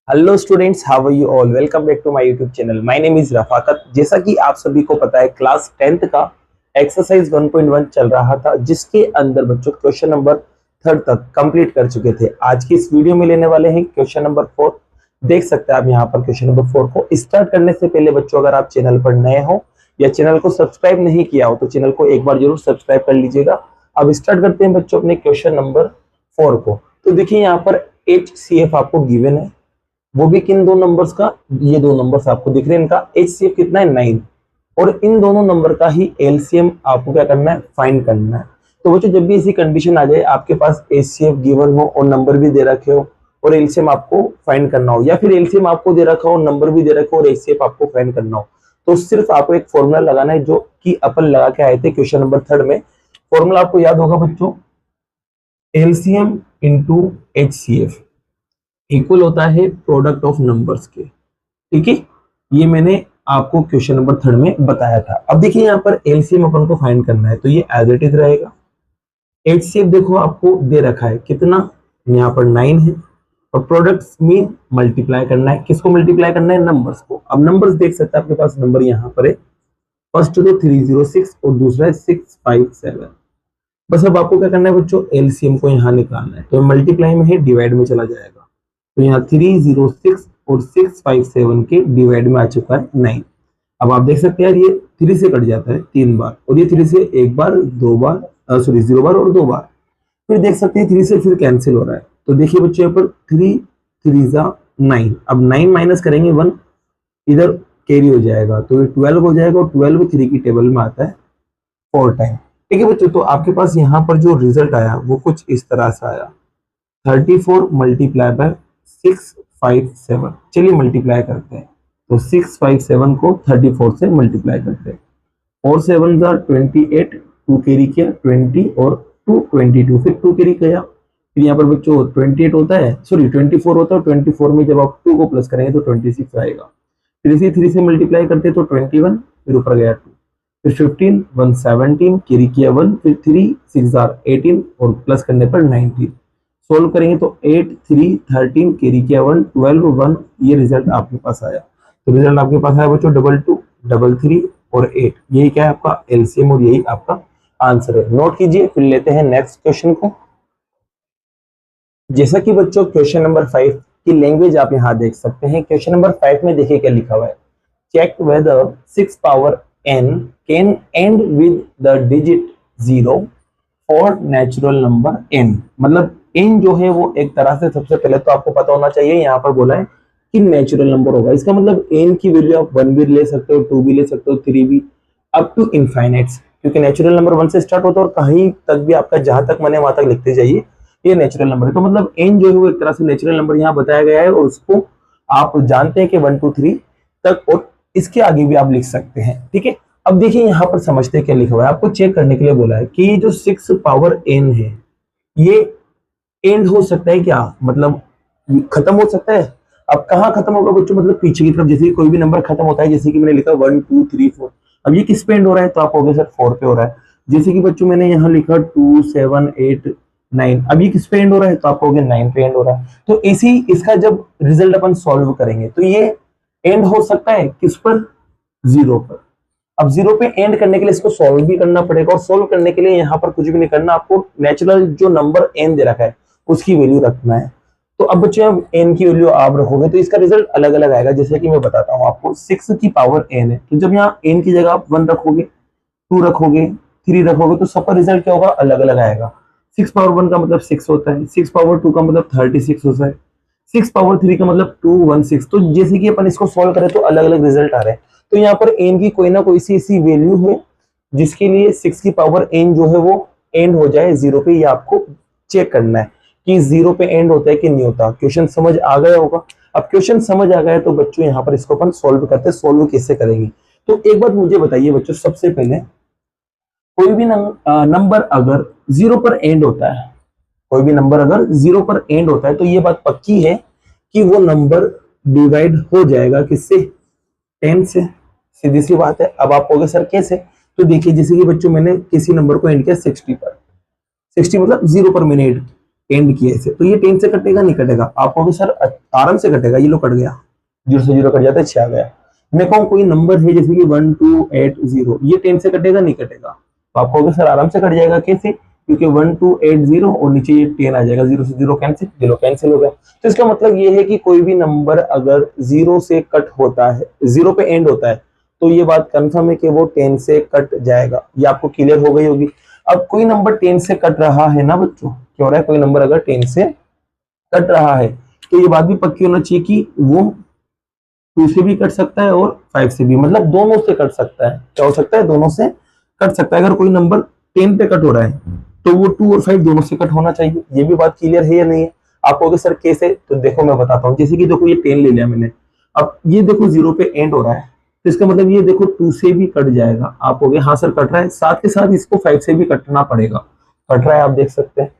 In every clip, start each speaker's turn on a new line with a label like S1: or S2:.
S1: Hello students, how are you all. Welcome back to my YouTube channel. My name is Rafaqat. जैसा कि आप सभी को पता है, क्लास 10th का एक्सरसाइज 1.1 चल रहा था, जिसके अंदर बच्चों क्वेश्चन नंबर 3 तक कंप्लीट कर चुके थे। आज की इस वीडियो में लेने वाले हैं क्वेश्चन नंबर 4। देख सकते हैं आप यहाँ पर क्वेश्चन नंबर 4 को। स्टार्ट करने से पहले बच्चों, अगर आप चैनल पर नए हो या चैनल को सब्सक्राइब नहीं किया हो तो चैनल को एक बार जरूर सब्सक्राइब कर लीजिएगा। अब स्टार्ट करते हैं बच्चों अपने क्वेश्चन नंबर 4 को। तो देखिए यहाँ पर HCF आपको गिवन है, वो भी किन दो नंबर्स का। ये दो नंबर्स आपको दिख रहे हैं, इनका HCF कितना है 9, और इन दोनों नंबर का ही LCM आपको क्या करना है, फाइंड करना है। तो बच्चों जब भी ऐसी कंडीशन आ जाए, आपके पास HCF गिवन हो और नंबर भी दे रखे हो और LCM आपको फाइंड करना हो, या फिर LCM आपको दे रखा हो, नंबर भी दे रखा हो और HCF आपको फाइंड करना हो, तो सिर्फ आपको एक फॉर्मूला लगाना है, जो कि अपन लगा के आए थे क्वेश्चन नंबर 3 में। फॉर्मूला आपको याद होगा बच्चों, LCM इंटू HCF इक्वल होता है प्रोडक्ट ऑफ नंबर्स के। ठीक है, ये मैंने आपको क्वेश्चन नंबर 3 में बताया था। अब देखिए यहाँ पर LCM अपन को फाइंड करना है, तो ये एज इट इज रहेगा। HCF देखो आपको दे रखा है कितना, यहाँ पर 9 है, और प्रोडक्ट्स में मल्टीप्लाई करना है। किसको मल्टीप्लाई करना है, नंबर्स को। अब नंबर्स देख सकते हैं आपके पास, नंबर यहाँ पर है, फर्स्ट तो 306 और दूसरा है 657। बस अब आपको क्या करना है बच्चों, LCM को यहाँ निकालना है। तो मल्टीप्लाई में है, डिवाइड में चला जाएगा। तो यहाँ 306 और 657 के डिवाइड में आ चुका है 9। अब आप देख सकते हैं यार, ये 3 से कट जाता है 3 बार, और ये 3 से एक बार, 2 बार, 0 बार और 2 बार। फिर देख सकते हैं 3 से फिर कैंसिल हो रहा है। तो देखिए बच्चों, यहाँ पर 3 3 जा 9। अब 9 माइनस करेंगे 1, इधर कैरी हो जाएगा, तो ये 12 हो जाएगा, और 12 3 की टेबल में आता है 4 टाइम। ठीक है बच्चों, तो आपके पास यहाँ पर जो रिजल्ट आया वो कुछ इस तरह से आया, 34 मल्टीप्लाई बाय 657। चलिए मल्टीप्लाई करते हैं। तो 657 को 34 से मल्टीप्लाई करते हैं। 4 7 28, 2 कैरी किया 20, और 2 22, फिर 2 कैरी किया। फिर यहाँ पर बच्चों 28 होता है, सॉरी 24 होता है, 24 में जब आप 2 को प्लस करेंगे तो 26 आएगा। फिर इसी 3 से मल्टीप्लाई करते हैं तो 21, फिर ऊपर गया 2, फिर 15 1 17, कैरी किया 1, फिर 3 6 18 और प्लस करने पर 19। सोल्व करेंगे तो 8 3 13, कैरी किया 1, 12 1, ये रिजल्ट आपके पास आया। तो रिजल्ट आपके पास आया बच्चों 22 33 और 8। यही क्या है आपका LCM, और यही आपका आंसर है। नोट कीजिए, फिर लेते हैं नेक्स्ट क्वेश्चन को। जैसा कि बच्चों क्वेश्चन नंबर 5 की लैंग्वेज आप यहाँ देख सकते हैं। क्वेश्चन नंबर 5 में देखिए क्या लिखा हुआ है, check whether 6 power n can end with the digit 0 for natural number n। मतलब n जो है वो एक तरह से, सबसे पहले तो आपको पता होना चाहिए, यहाँ पर बोला है कि नेचुरल नंबर होगा। इसका मतलब n की वैल्यू आप 1 भी ले सकते हो, 2 भी ले सकते हो, 3 भी, अप टू इनफाइनाइट, क्योंकि नेचुरल नंबर 1 से स्टार्ट होता है और कहीं तक भी आपका जहां तक मन है वहां तक लिखते जाइए, ये नेचुरल नंबर है। तो मतलब n जो है वो एक तरह से नेचुरल नंबर यहाँ बताया गया है, और उसको आप जानते हैं कि 1 2 3 तक, और इसके आगे भी आप लिख सकते हैं। ठीक है, अब देखिए यहाँ पर समझते हैं क्या लिखा हुआ है। आपको चेक करने के लिए बोला है कि जो 6 पावर n है, ये एंड हो सकता है क्या, मतलब खत्म हो सकता है। अब कहाँ खत्म होगा बच्चों, मतलब पीछे की तरफ। जैसे कोई भी नंबर खत्म होता है, जैसे कि मैंने लिखा 1 2 3 4, अब ये किस पे एंड हो रहा है, तो आप कहोगे सर 4 पे हो रहा है। जैसे कि बच्चों मैंने यहाँ लिखा 2 7 8 9, अब ये किस पे एंड हो रहा है, तो आप कहोगे 9 पे एंड हो रहा है। तो इसी इसका जब रिजल्ट अपन सॉल्व करेंगे तो ये एंड हो सकता है किस पर, 0 पर। अब 0 पे एंड करने के लिए इसको सॉल्व भी करना पड़ेगा, और सॉल्व करने के लिए यहाँ पर कुछ भी नहीं करना, आपको नेचुरल जो नंबर n दे रखा है उसकी वैल्यू रखना है। तो अब बच्चों अब n की वैल्यू आप रखोगे तो इसका रिजल्ट अलग अलग आएगा। जैसे कि मैं बताता हूँ आपको, 6 की पावर n है, तो जब यहाँ n की जगह आप 1 रखोगे, 2 रखोगे, 3 रखोगे, तो सबका रिजल्ट क्या होगा, अलग अलग आएगा। 6 पावर 1 का मतलब 6 होता है, 6 पावर 2 का मतलब 36 होता है, 6 पावर 3 का मतलब 216। तो जैसे कि अपन इसको सॉल्व करें तो अलग अलग रिजल्ट आ रहे हैं। तो यहाँ पर n की कोई ना कोई सी ऐसी वैल्यू है जिसके लिए 6 की पावर n जो है वो एंड हो जाए 0 पे। ये आपको चेक करना है कि 0 पे एंड होता है कि नहीं होता। क्वेश्चन समझ आ गया होगा। अब क्वेश्चन समझ आ गया तो बच्चों यहाँ पर इसको अपन सॉल्व करते हैं। सॉल्व कैसे करेंगे, तो एक बात मुझे बताइए बच्चों, सबसे पहले कोई भी नंबर अगर 0 पर एंड होता है, कोई भी नंबर अगर 0 पर एंड होता है, तो ये बात पक्की है कि वो नंबर डिवाइड हो जाएगा किससे, 10 से। सीधी सी बात है। अब आप कहोगे सर कैसे, तो देखिए जैसे कि बच्चों मैंने किसी नंबर को एंड किया 60 पर, 60 मतलब 0 पर मैंने एंड एंड किया इसे, तो ये 10 से कटेगा नहीं कटेगा? आप कहोगे सर आराम से कटेगा, ये लो कट गया, 0 से 0 कट जाता है, 6 आ गया। मैं कहूँ कोई नंबर है जैसे कि 1280, ये 10 से कटेगा नहीं कटेगा? तो आप कहोगे सर आराम से कट जाएगा, कैसे? क्योंकि 1280 और नीचे ये 10 आ जाएगा, 0 से 0 कैंसिल, 0 कैंसिल हो गया। तो इसका मतलब ये है कि कोई भी नंबर अगर 0 से कट होता है, 0 पे एंड होता है, तो ये बात कंफर्म है कि वो 10 से कट जाएगा। ये आपको क्लियर हो गई होगी। अब कोई नंबर 10 से कट रहा है ना बच्चों, क्या हो रहा है? कोई नंबर अगर 10 से कट रहा है तो ये बात भी पक्की होना चाहिए कि वो 2 से भी कट सकता है और 5 से भी, मतलब दोनों से कट सकता है। क्या हो सकता है? दोनों से कट सकता है। अगर कोई नंबर 10 पे कट हो रहा है तो वो 2 और 5 दोनों से कट होना चाहिए। ये भी बात क्लियर है या नहीं है? आप कहोगे सर कैसे? तो देखो मैं बताता हूँ। जैसे कि देखो ये 10 ले लिया मैंने, अब ये देखो 0 पे एंड हो रहा है, तो इसका मतलब ये देखो 2 से भी कट जाएगा। आप कहोगे हाँ सर कट रहा है, साथ के साथ इसको 5 से भी कटना पड़ेगा। कट रहा है, आप देख सकते हैं।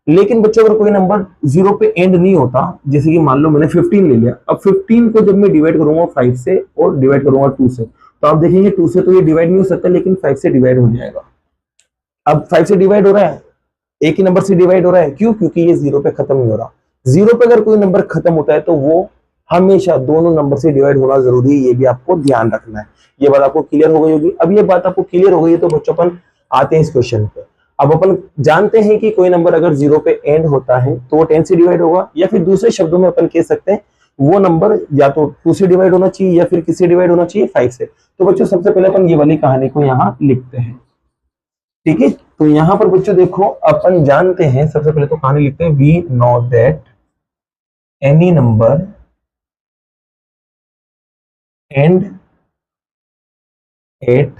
S1: लेकिन बच्चों अगर कोई नंबर 0 पे एंड नहीं होता, जैसे कि मान लो मैंने 15 ले लिया, अब 15 को जब मैं डिवाइड करूंगा 5 से और डिवाइड करूंगा 2 से, तो आप देखेंगे 2 से तो ये डिवाइड नहीं हो सकता, लेकिन 5 से डिवाइड हो जाएगा। अब 5 से डिवाइड हो रहा है, एक ही नंबर से डिवाइड हो रहा है, क्यों? क्योंकि ये 0 पे खत्म नहीं हो रहा। 0 पे अगर कोई नंबर खत्म होता है तो वो हमेशा दोनों नंबर से डिवाइड होना जरूरी है, ये भी आपको ध्यान रखना है। ये बात आपको क्लियर हो गई होगी। अब ये बात आपको क्लियर हो गई है तो बच्चों अपन आते हैं इस क्वेश्चन पे। अब अपन जानते हैं कि कोई नंबर अगर 0 पे एंड होता है तो वो 10 से डिवाइड होगा, या फिर दूसरे शब्दों में अपन कह सकते हैं वो नंबर या तो 2 से डिवाइड होना चाहिए या फिर किससे डिवाइड होना चाहिए? 5 से। तो बच्चों सबसे पहले अपन ये वाली कहानी को यहाँ लिखते हैं, ठीक है? तो यहां पर बच्चों देखो अपन जानते हैं, सबसे पहले तो कहानी लिखते हैं। We know that any number end at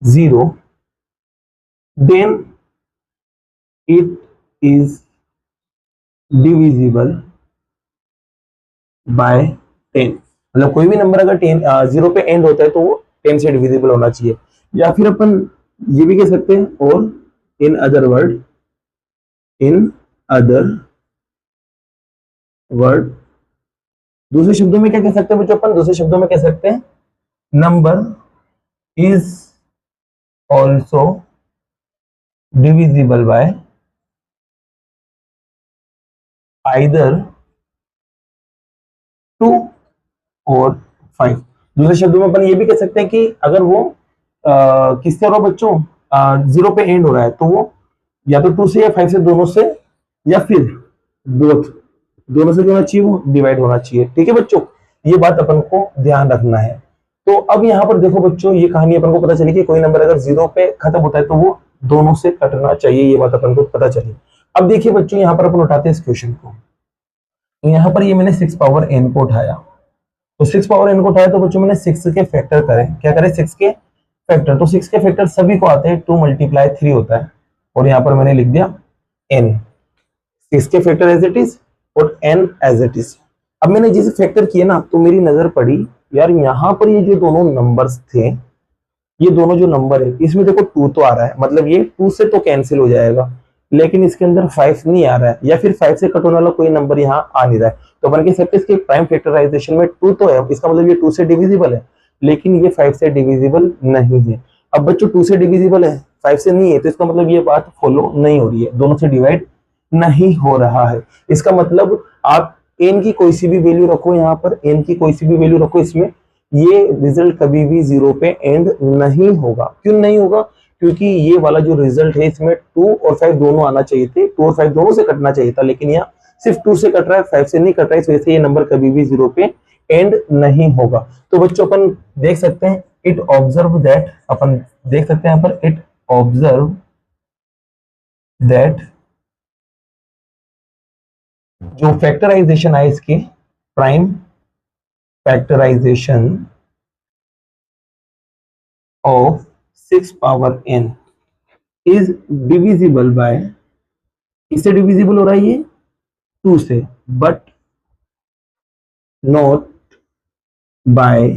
S1: 0 then it is divisible by 10। मतलब कोई भी नंबर अगर 0 पे एंड होता है तो वो 10 से डिविजिबल होना चाहिए। या फिर अपन ये भी कह सकते हैं, और in other word, in other word, दूसरे शब्दों में क्या कह सकते हैं बच्चों? अपन दूसरे शब्दों में कह सकते हैं number is also divisible by either 2 और 5। दूसरे शब्दों में अपन ये भी कह सकते हैं कि अगर वो किससे हो रहा बच्चों, 0 पे एंड हो रहा है, तो वो या तो 2 से या 5 से, दोनों से, या फिर बोथ, दोनों से होना चाहिए, वो डिवाइड होना चाहिए। ठीक है बच्चों, ये बात अपन को ध्यान रखना है। तो अब यहाँ पर देखो बच्चों, ये कहानी अपन को पता चली कि कोई नंबर अगर 0 पे खत्म होता है तो वो दोनों से कटना चाहिए, ये बात अपन को पता चली। अब देखिए बच्चों, यहाँ पर अपन उठाते हैं इस क्वेश्चन को। तो यहाँ पर ये मैंने 6 पावर n को उठाया, तो 6 पावर n को उठाया तो बच्चों मैंने 6 के फैक्टर करे। क्या करे? 6 के फैक्टर। तो 6 के फैक्टर सभी को आते हैं, 2 मल्टीप्लाई 3 होता है, और यहाँ पर मैंने लिख दिया n। 6 के फैक्टर एज इट इज और n एज इट इज। अब मैंने जिसे फैक्टर किया ना, तो मेरी नजर पड़ी यार यहाँ पर ये जो दोनों नंबर्स थे, ये दोनों जो नंबर है इसमें देखो 2 तो आ रहा है, मतलब ये 2 से तो कैंसिल हो जाएगा, लेकिन इसके अंदर 5 नहीं आ रहा है, या फिर 5 से कट होने वाला कोई नंबर यहाँ आ नहीं रहा है। तो अपन कह सकते हैं इसके प्राइम फैक्टराइजेशन में 2 तो है, इसका मतलब ये 2 से डिविजिबल है, लेकिन ये 5 से डिविजिबल नहीं है। अब बच्चों 2 से डिविजिबल है, 5 से नहीं है, तो इसका मतलब ये बात फॉलो नहीं हो रही है, दोनों से डिवाइड नहीं हो रहा है। इसका मतलब आप n की कोई सी भी वैल्यू रखो, यहाँ पर n की कोई सी भी वैल्यू रखो, इसमें ये रिजल्ट कभी भी 0 पे एंड नहीं होगा। क्यों नहीं होगा? क्योंकि ये वाला जो रिजल्ट है इसमें 2 और 5 दोनों आना चाहिए थे, 2 और 5 दोनों से कटना चाहिए था, लेकिन यहाँ सिर्फ 2 से कट रहा है, 5 से नहीं कट रहा है, इस वजह से ये नंबर कभी भी 0 पे एंड नहीं होगा। तो बच्चों अपन देख सकते हैं, इट ऑब्जर्व दैट, अपन देख सकते हैं यहाँ पर, इट ऑब्जर्व दैट जो फैक्टराइजेशन है इसके, prime factorization of 6 power n is divisible by, इससे डिविजिबल हो रहा है ये 2 से, बट नॉट बाय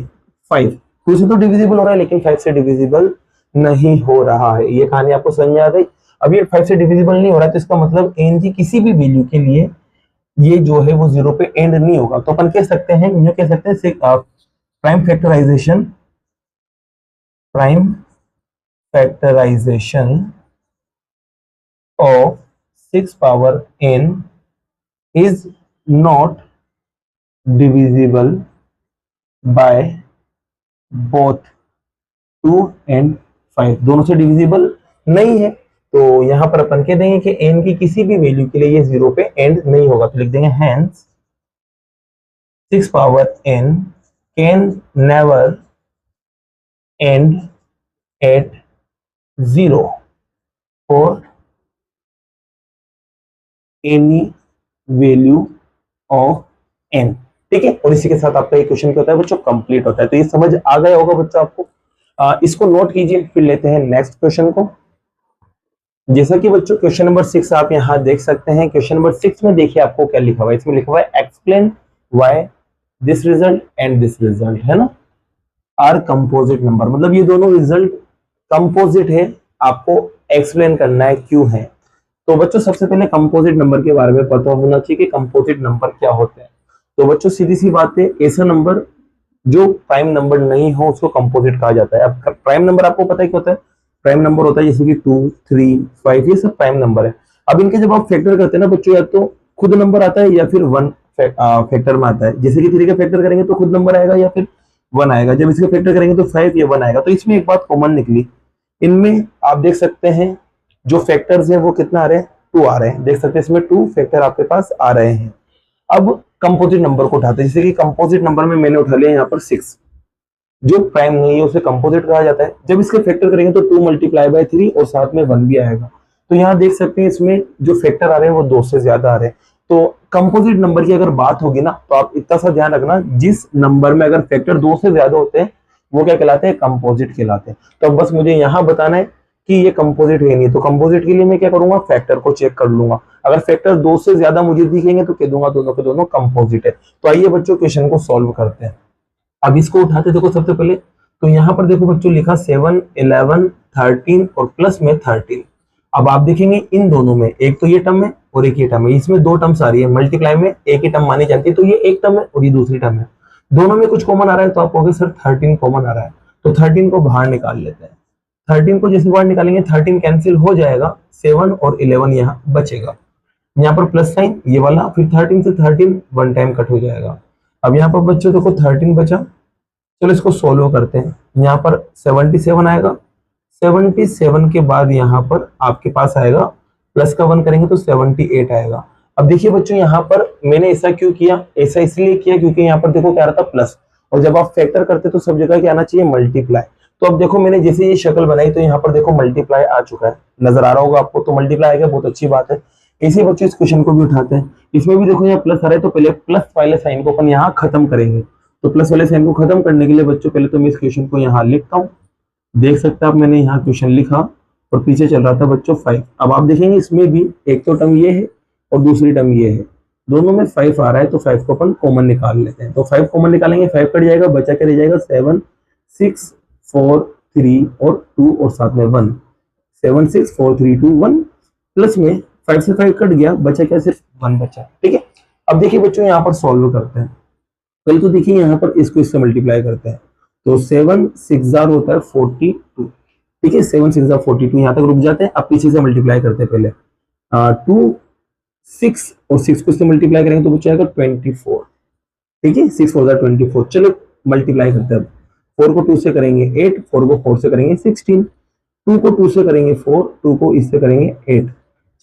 S1: 5। 2 से तो डिविजिबल हो रहा है, लेकिन 5 से डिविजिबल नहीं हो रहा है। ये कहानी आपको समझ में आ गई? अब ये 5 से डिविजिबल नहीं हो रहा है, तो इसका मतलब n की किसी भी वैल्यू के लिए ये जो है वो 0 पे एंड नहीं होगा। तो अपन कह सकते हैं, ये कह सकते हैं prime factorization, prime factorization of 6 power n is not divisible by both 2 and 5, दोनों से डिविजिबल नहीं है। तो यहां पर अपन कह देंगे कि n की किसी भी वैल्यू के लिए ये 0 पे एंड नहीं होगा, तो लिख देंगे hence 6 power n can never end at 0 for any value of n। ठीक है, और इसी के साथ आपका ये क्वेश्चन क्या होता है बच्चों, कंप्लीट होता है। तो ये समझ आ गया होगा बच्चों आपको। इसको नोट कीजिए, फिर लेते हैं नेक्स्ट क्वेश्चन को। जैसा कि बच्चों क्वेश्चन नंबर 6 आप यहाँ देख सकते हैं। क्वेश्चन नंबर 6 में देखिए आपको क्या लिखा हुआ है। इसमें लिखा हुआ है explain why this result and this result, है ना, आर कंपोजिट नंबर, मतलब ये दोनों रिजल्ट कंपोजिट है, आपको एक्सप्लेन करना है क्यों है। तो बच्चों सबसे पहले कंपोजिट नंबर के बारे में पता होना चाहिए कि कंपोजिट नंबर क्या होते हैं। तो बच्चों सीधी सी बात है, ऐसा नंबर जो प्राइम नंबर नहीं हो उसको कंपोजिट कहा जाता है। अब प्राइम नंबर आपको पता है क्या होता है, प्राइम नंबर होता है जैसे कि 2, 3, 5, ये सब प्राइम नंबर है। अब इनके जब आप फैक्टर करते हैं ना बच्चों, या तो खुद नंबर आता है या फिर 1 फैक्टर में आता है। जैसे कि 3 का फैक्टर करेंगे तो खुद नंबर आएगा या फिर 1 आएगा, जब इसका फैक्टर करेंगे तो 5 या 1 आएगा। तो इसमें एक बात कॉमन निकली, इनमें आप देख सकते हैं जो फैक्टर्स हैं वो कितना आ रहे हैं, 2 आ रहे हैं। देख सकते हैं इसमें 2 फैक्टर आपके पास आ रहे हैं। अब कंपोजिट नंबर को उठाते हैं, जैसे कि कंपोजिट नंबर में मैंने उठा लिया यहाँ पर 6, जो प्राइम नहीं है उसे कंपोजिट कहा जाता है। जब इसके फैक्टर करेंगे तो 2 मल्टीप्लाई बाय 3 और साथ में 1 भी आएगा। तो यहाँ देख सकते हैं इसमें जो फैक्टर आ रहे हैं वो 2 से ज्यादा आ रहे हैं। तो कंपोजिट नंबर की अगर बात होगी ना, तो आप इतना सा ध्यान रखना, जिस नंबर में अगर फैक्टर 2 से ज्यादा होते हैं वो क्या कहलाते हैं, कंपोजिट कहलाते हैं। तो अब बस मुझे यहाँ बताना है कि ये कंपोजिट है नहीं, तो कंपोजिट के लिए मैं क्या करूंगा, फैक्टर को चेक कर लूंगा। अगर फैक्टर 2 से ज्यादा मुझे दिखेंगे तो कह दूंगा दोनों के दोनों कंपोजिट है। तो आइए बच्चों क्वेश्चन को सॉल्व करते हैं। अब इसको उठाते देखो सबसे पहले, तो यहाँ पर देखो बच्चों लिखा 7, 11, 13 और प्लस में 13। अब आप देखेंगे इन दोनों में एक तो ये टर्म है और एक ये टर्म है, इसमें 2 टर्म्स आ रही है, मल्टीप्लाई में एक ही टर्म मानी जाती है, तो ये एक टर्म है और ये दूसरी टर्म है। दोनों में कुछ कॉमन आ रहा है, तो आप कहोगे सर 13 कॉमन आ रहा है, तो 13 को बाहर निकाल लेते हैं। 13 को जैसे बाहर निकालेंगे 13 कैंसिल हो जाएगा, 7 और 11 यहाँ बचेगा। यहाँ पर प्लस साइन ये वाला, फिर 13 से 13 वन टाइम कट हो जाएगा। अब यहाँ पर बच्चों देखो 13 बचा, चलो इसको सोल्व करते हैं। यहाँ पर 77 आएगा, 77 के बाद यहाँ पर आपके पास आएगा, प्लस का 1 करेंगे तो 78 आएगा। अब देखिए बच्चों यहाँ पर मैंने ऐसा क्यों किया, ऐसा इसलिए किया क्योंकि यहाँ पर देखो क्या आ रहा था प्लस, और जब आप फैक्टर करते तो सब जगह क्या आना चाहिए, मल्टीप्लाई। तो अब देखो मैंने जैसे ये शक्ल बनाई तो यहाँ पर देखो मल्टीप्लाई आ चुका है, नजर आ रहा होगा आपको, तो मल्टीप्लाई आ गया, बहुत अच्छी बात है। इसी बच्चों इस क्वेश्चन को भी उठाते हैं, इसमें भी देखो यहाँ प्लस आ रहा है, तो पहले प्लस वाले साइन को अपन यहाँ खत्म करेंगे। तो प्लस वाले साइन को खत्म करने के लिए बच्चों पहले तो मैं इस क्वेश्चन को यहाँ लिखता हूँ। देख सकते हैं आप, मैंने यहाँ क्वेश्चन लिखा और पीछे चल रहा था बच्चों 5। अब आप देखेंगे इसमें भी एक तो टर्म ये है और दूसरी टर्म ये है, दोनों में 5 आ रहा है, तो 5 को अपन कॉमन निकाल लेते हैं। तो 5 कॉमन निकालेंगे, 5 कट जाएगा, बचा के रह जाएगा 7, 6, 4, 3 और 2 और साथ में 1। 7, 6, 4, 3, 2, 1, प्लस में 5 से 5 कट गया, बचा क्या, सिर्फ 1 बचा। ठीक है, अब देखिए बच्चों यहाँ पर सॉल्व करते हैं। पहले तो देखिए यहाँ पर इसको इससे मल्टीप्लाई करते हैं, तो 7 6 होता है 42। ठीक है, 7 6 42, यहाँ तक रुक जाते हैं। अब पीछे से मल्टीप्लाई करते हैं पहले, 2 6 और 6 को इससे मल्टीप्लाई करेंगे तो बचा जाएगा 24। ठीक है, 6 4 24। चलो मल्टीप्लाई करते हैं। अब 4 को 2 से करेंगे 8, 4 को 4 से करेंगे 16, 2 को 2 से करेंगे 4, 2 को इससे करेंगे 8।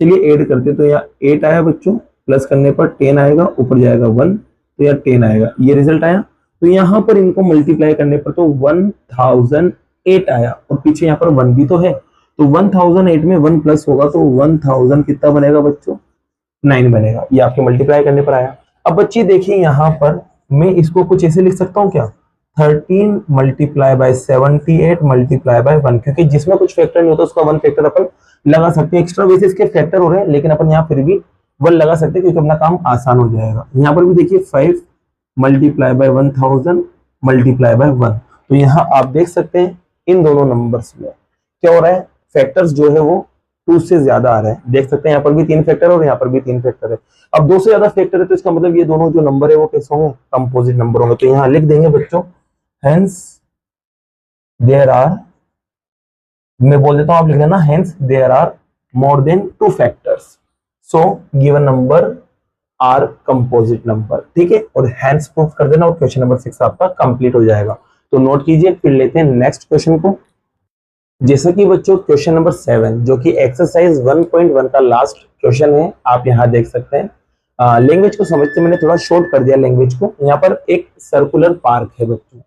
S1: चलिए ऐड करते हैं, तो यहाँ 8 आया बच्चों, प्लस करने पर 10 आएगा, ऊपर जाएगा 1, तो यहाँ 10 आएगा, ये रिजल्ट आया। तो यहाँ पर इनको मल्टीप्लाई करने पर तो 1008 आया, और पीछे यहाँ पर 1 भी तो है, तो 1008 में 1 प्लस होगा तो 1000 कितना बनेगा बच्चों, 9 बनेगा। ये आपके मल्टीप्लाई करने पर आया। अब बच्चे देखिए यहाँ पर मैं इसको कुछ ऐसे लिख सकता हूँ क्या, 13 मल्टीप्लाई बाय 78 मल्टीप्लाई बाय 1, क्योंकि जिसमें कुछ फैक्टर नहीं होता उसका 1 फैक्टर अपन लगा सकते हैं। एक्स्ट्रा बेसिस के फैक्टर हो रहे हैं, लेकिन अपन यहाँ फिर भी 1 लगा सकते हैं क्योंकि अपना काम आसान हो जाएगा। यहाँ पर भी देखिए 5 मल्टीप्लाई बाय 1000 मल्टीप्लाई बाय 1, तो यहाँ आप देख सकते हैं इन दोनों नंबर्स में क्या हो रहा है, फैक्टर्स जो है वो 2 से ज्यादा आ रहे हैं। देख सकते हैं यहाँ पर भी 3 फैक्टर और यहाँ पर भी 3 फैक्टर है। अब 2 से ज्यादा फैक्टर है तो इसका मतलब ये दोनों जो नंबर है वो कैसे होंगे, कंपोजिट नंबर होंगे। तो यहाँ लिख देंगे बच्चों, हेंस देयर आर, मैं बोल देता हूँ आप लिख देना, hence there are more than 2 factors. So given number are composite number, ठीक है, और हैंड्स प्रूफ कर देना और क्वेश्चन नंबर 6 आपका कंप्लीट हो जाएगा। तो नोट कीजिए, फिर लेते हैं नेक्स्ट क्वेश्चन को। जैसा कि बच्चों क्वेश्चन नंबर 7 जो कि एक्सरसाइज 1.1 का लास्ट क्वेश्चन है, आप यहाँ देख सकते हैं। लैंग्वेज को समझते मैंने थोड़ा शॉर्ट कर दिया लैंग्वेज को। यहाँ पर एक सर्कुलर पार्क है बच्चों,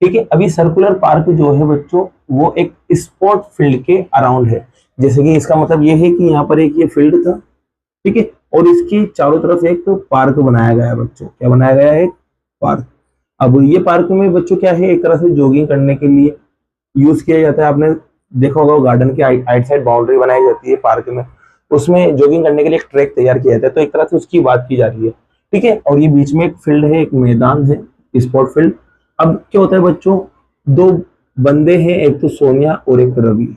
S1: ठीक है। अभी सर्कुलर पार्क जो है बच्चों वो एक स्पोर्ट फील्ड के अराउंड है। जैसे कि इसका मतलब ये है कि यहाँ पर एक ये फील्ड था, ठीक है, और इसकी चारों तरफ एक पार्क बनाया गया है बच्चों। क्या बनाया गया है? एक पार्क। अब ये पार्क में बच्चों क्या है, एक तरह से जॉगिंग करने के लिए यूज किया जाता है। आपने देखा होगा गार्डन के आइट साइड बाउंड्री बनाई जाती है पार्क में, उसमें जॉगिंग करने के लिए एक ट्रैक तैयार किया जाता है। तो एक तरह से उसकी बात की जा रही है, ठीक है। और ये बीच में एक फील्ड है, एक मैदान है, स्पोर्ट फील्ड। अब क्या होता है बच्चों, दो बंदे हैं, एक तो सोनिया और एक रवि।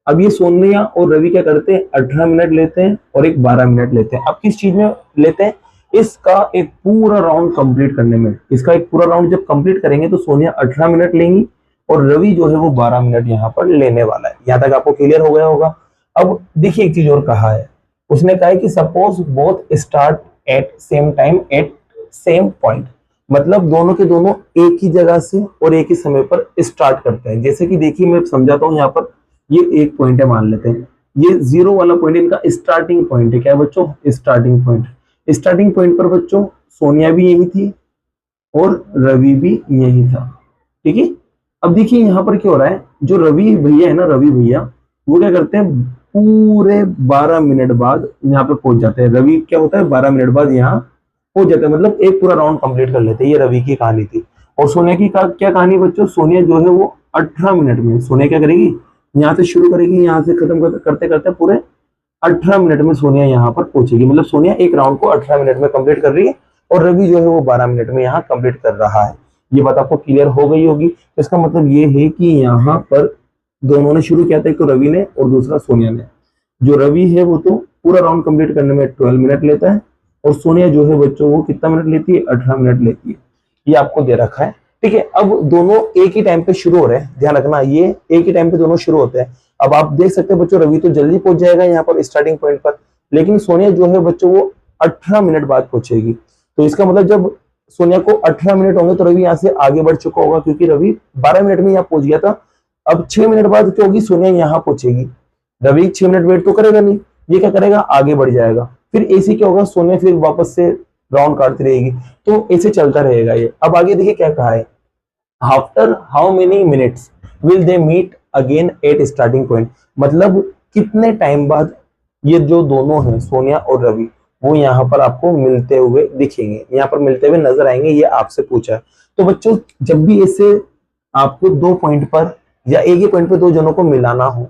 S1: अब ये सोनिया और रवि क्या करते हैं, 18 मिनट लेते हैं और एक 12 मिनट लेते हैं। अब किस चीज में लेते हैं? इसका एक पूरा राउंड कंप्लीट करने में। इसका एक पूरा राउंड जब कंप्लीट करेंगे तो सोनिया 18 मिनट लेंगी और रवि जो है वो 12 मिनट यहाँ पर लेने वाला है। यहाँ तक आपको क्लियर हो गया होगा। अब देखिए एक चीज और कहा है, उसने कहा है कि suppose both start at same time at same point, मतलब दोनों के दोनों एक ही जगह से और एक ही समय पर स्टार्ट करते हैं। जैसे कि देखिए मैं समझाता हूँ, यहाँ पर ये एक पॉइंट है, मान लेते हैं ये 0 वाला पॉइंट इनका स्टार्टिंग पॉइंट है। क्या है बच्चों? Starting point. स्टार्टिंग पॉइंट पर बच्चों सोनिया भी यही थी और रवि भी यही था, ठीक है। अब देखिए यहाँ पर क्या हो रहा है, जो रवि भैया है ना, रवि भैया वो क्या करते हैं, पूरे 12 मिनट बाद यहाँ पे पहुंच जाते हैं। रवि क्या होता है, 12 मिनट बाद यहाँ पहुंच जाते हैं, मतलब एक पूरा राउंड कंप्लीट कर लेते हैं। ये रवि की कहानी थी। और सोनिया की क्या कहानी बच्चों, सोनिया जो है वो 18 मिनट में, सोनिया क्या करेगी, यहाँ से शुरू करेगी, यहाँ से खत्म करते करते पूरे 18 मिनट में सोनिया यहाँ पर पहुंचेगी। मतलब सोनिया एक राउंड को 18 मिनट में कंप्लीट कर रही है और रवि जो है वो 12 मिनट में यहाँ कंप्लीट कर रहा है। ये बात आपको क्लियर हो गई होगी। तो इसका मतलब ये है कि यहाँ पर दोनों ने शुरू किया था, एक तो रवि ने और दूसरा सोनिया ने। जो रवि है वो तो पूरा राउंड कंप्लीट करने में 12 मिनट लेता है और सोनिया जो है बच्चों वो कितना मिनट लेती है, 18 मिनट लेती है। ये आपको दे रखा है, ठीक है। अब दोनों एक ही टाइम पे शुरू हो रहे हैं, ध्यान रखना, ये एक ही टाइम पे दोनों शुरू होते हैं। अब आप देख सकते हैं बच्चों, रवि तो जल्दी पहुंच जाएगा यहाँ पर स्टार्टिंग पॉइंट पर, लेकिन सोनिया जो है बच्चों वो 18 मिनट बाद पहुंचेगी। तो इसका मतलब जब सोनिया को 18 मिनट होंगे तो रवि यहाँ से आगे बढ़ चुका होगा, क्योंकि रवि 12 मिनट में यहाँ पहुंच गया था। अब 6 मिनट बाद क्या होगी, सोनिया यहाँ पहुंचेगी। रवि 6 मिनट वेट तो करेगा नहीं, ये क्या करेगा, आगे बढ़ जाएगा। फिर ऐसे क्या होगा, सोनिया फिर वापस से राउंड काटती रहेगी। तो ऐसे चलता रहेगा ये। अब आगे देखिए क्या कहा है, after how many minutes will they meet again at starting point, मतलब कितने टाइम बाद ये जो दोनों हैं सोनिया और रवि वो यहाँ पर आपको मिलते हुए दिखेंगे, यहाँ पर मिलते हुए नजर आएंगे, ये आपसे पूछा है। तो बच्चों जब भी ऐसे आपको दो पॉइंट पर या एक ही पॉइंट पर दो जनों को मिलाना हो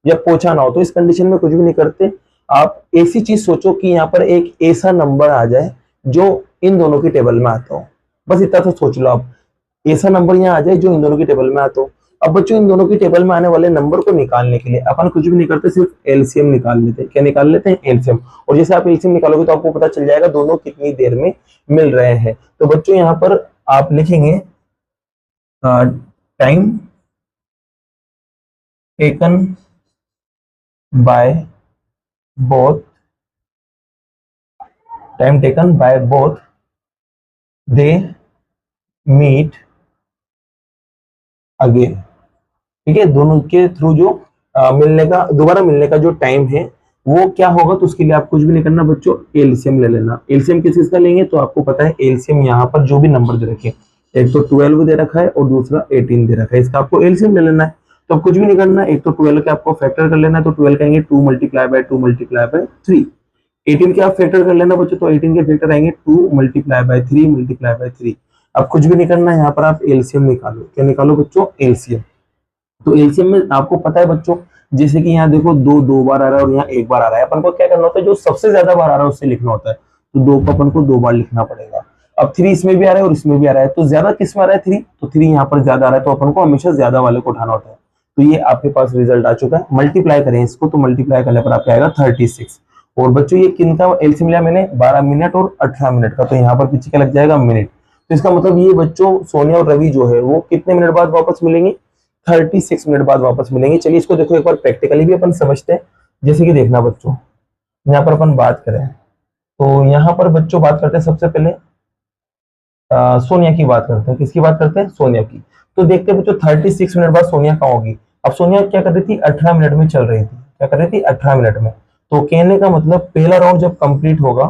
S1: या पहुंचाना हो, तो इस कंडीशन में कुछ भी नहीं करते, आप ऐसी चीज सोचो कि यहाँ पर एक ऐसा नंबर आ जाए जो इन दोनों की टेबल में आता हो। बस इतना तो सोच लो आप, ऐसा नंबर यहाँ आ जाए जो इन दोनों की टेबल में आता हो। अब बच्चों इन दोनों की टेबल में आने वाले नंबर को निकालने के लिए अपन कुछ भी नहीं करते, सिर्फ एलसीएम निकाल लेते हैं। क्या निकाल लेते हैं? एलसीएम। और जैसे आप एलसीएम निकालोगे तो आपको पता चल जाएगा दोनों कितनी देर में मिल रहे हैं। तो बच्चों यहाँ पर आप लिखेंगे time taken by both, time taken by both they meet again, ठीक है। दोनों के थ्रू जो मिलने का, दोबारा मिलने का जो टाइम है वो क्या होगा, तो उसके लिए आप कुछ भी नहीं करना बच्चों, एलसीएम ले लेना। एलसीएम किस चीज का लेंगे, तो आपको पता है एलसीएम यहाँ पर जो भी नंबर दे रखे, एक तो 12 दे रखा है और दूसरा 18 दे रखा है, इसका आपको एलसीएम ले लेना है। तो अब कुछ भी नहीं करना, एक तो 12 के आपको फैक्टर कर लेना है, तो 12 कहेंगे 2 मल्टीप्लाई बाय 2 मल्टीप्लाई बाय 3। 18 के आप फैक्टर कर लेना बच्चों, तो 18 के फैक्टर आएंगे 2 मल्टीप्लाई बाय 3 मल्टीप्लाई बाय 3। अब कुछ भी नहीं करना, यहाँ पर आप एलसीएम निकालो। क्या निकालो बच्चों? एलसीएम। तो एलसीएम में आपको पता है बच्चों, जैसे कि यहाँ देखो दो बार आ रहा है और यहाँ एक बार आ रहा है, अपन को क्या करना होता है, जो सबसे ज्यादा बार आ रहा है उससे लिखना होता है। तो दो को अपन को 2 बार लिखना पड़ेगा। अब 3 इसमें भी आ रहा है और इसमें भी आ रहा है, तो ज्यादा किस में आ रहा है, 3, तो 3 यहाँ पर ज्यादा आ रहा है, तो अपन को हमेशा ज्यादा वाले को उठाना होता है। तो ये आपके पास रिजल्ट आ चुका है। मल्टीप्लाई करें इसको, तो मल्टीप्लाई करने पर आपका आएगा 36। और बच्चों ये किन का एलसीएम लिया मैंने, 12 मिनट और 18 मिनट का, तो यहाँ पर पीछे क्या लग जाएगा, मिनट। तो इसका मतलब ये बच्चों सोनिया और रवि जो है वो कितने मिनट बाद वापस मिलेंगे, 36 मिनट बाद वापस मिलेंगे। चलिए इसको देखो एक बार प्रैक्टिकली भी अपन समझते हैं। जैसे कि देखना बच्चों, यहाँ पर अपन बात करें तो यहाँ पर बच्चों बात करते हैं सबसे पहले सोनिया की बात करते हैं। किसकी बात करते हैं? सोनिया की। तो देखते हैं बच्चों 36 मिनट बाद सोनिया कहाँ होगी। अब सोनिया क्या कर रही थी? 18 मिनट में चल रही थी। क्या कर रही थी? 18 मिनट में। तो कहने का मतलब पहला राउंड जब कंप्लीट होगा,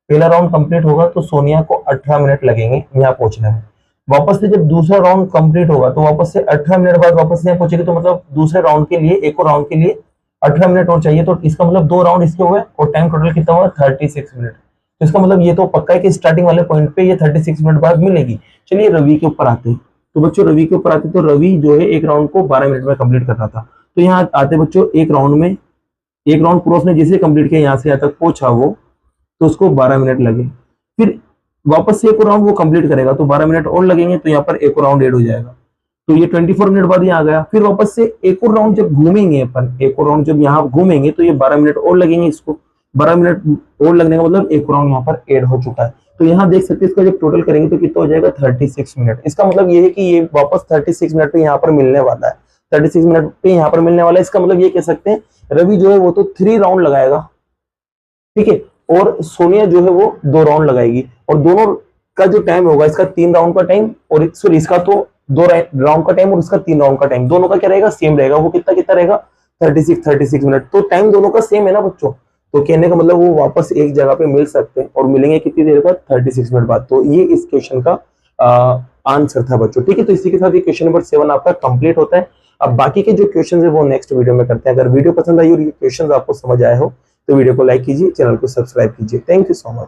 S1: पहला राउंड कंप्लीट होगा तो सोनिया को 18 मिनट लगेंगे यहाँ पहुंचने में। वापस से जब दूसरा राउंड कंप्लीट होगा तो वापस से 18 मिनट बाद वापस यहाँ पहुंचेगी। तो मतलब दूसरे राउंड के लिए, एक और राउंड के लिए 18 मिनट और चाहिए। तो इसका मतलब 2 राउंड इसके हुए और टाइम टोटल कितना हुआ? 36 मिनट। तो इसका मतलब ये तो पक्का है कि स्टार्टिंग वाले पॉइंट पे ये 36 मिनट बाद मिलेगी। चलिए रवि के ऊपर आते हैं। तो बच्चों रवि के ऊपर आते तो रवि जो है एक राउंड को 12 मिनट में कंप्लीट कर रहा था। तो यहाँ आते बच्चों एक राउंड में, एक राउंड पूरा उसने जैसे कंप्लीट किया यहाँ से यहाँ तक पहुंचा वो, तो उसको 12 मिनट लगे। फिर वापस से एक और राउंड वो कंप्लीट करेगा तो 12 मिनट और लगेंगे। तो यहाँ पर एक और राउंड ऐड हो जाएगा। तो ये 24 मिनट बाद यहाँ आ गया। फिर वापस से एक और राउंड जब घूमेंगे अपन, एक और राउंड जब यहाँ घूमेंगे तो ये 12 मिनट और लगेंगे। इसको 12 मिनट और लगने का मतलब एक राउंड यहाँ पर ऐड हो चुका है। तो यहाँ देख सकते हैं इसका जब टोटल करेंगे तो कितना हो जाएगा? 36 मिनट। इसका मतलब ये है कि ये वापस 36 मिनट पे यहाँ पर मिलने वाला है। 36 मिनट पे यहाँ पर मिलने वाला है। इसका मतलब ये कह सकते हैं रवि जो है वो तो 3 राउंड लगाएगा, ठीक है, और सोनिया जो है वो 2 राउंड लगाएगी। और दोनों का जो टाइम होगा, इसका 3 राउंड का टाइम और सॉरी इसका तो 2 राउंड का टाइम और इसका 3 राउंड का टाइम, दोनों का क्या रहेगा? सेम रहेगा। वो कितना कितना रहेगा? 36 मिनट। तो टाइम दोनों का सेम है ना बच्चों। तो कहने का मतलब वो वापस एक जगह पे मिल सकते हैं और मिलेंगे कितनी देर बाद? 36 मिनट बाद। तो ये इस क्वेश्चन का आंसर था बच्चों, ठीक है। तो इसी के साथ ये क्वेश्चन नंबर 7 आपका कंप्लीट होता है। अब बाकी के जो क्वेश्चन है वो नेक्स्ट वीडियो में करते हैं। अगर वीडियो पसंद आई और ये क्वेश्चन आपको समझ आए हो तो वीडियो को लाइक कीजिए, चैनल को सब्सक्राइब कीजिए। Thank you so much.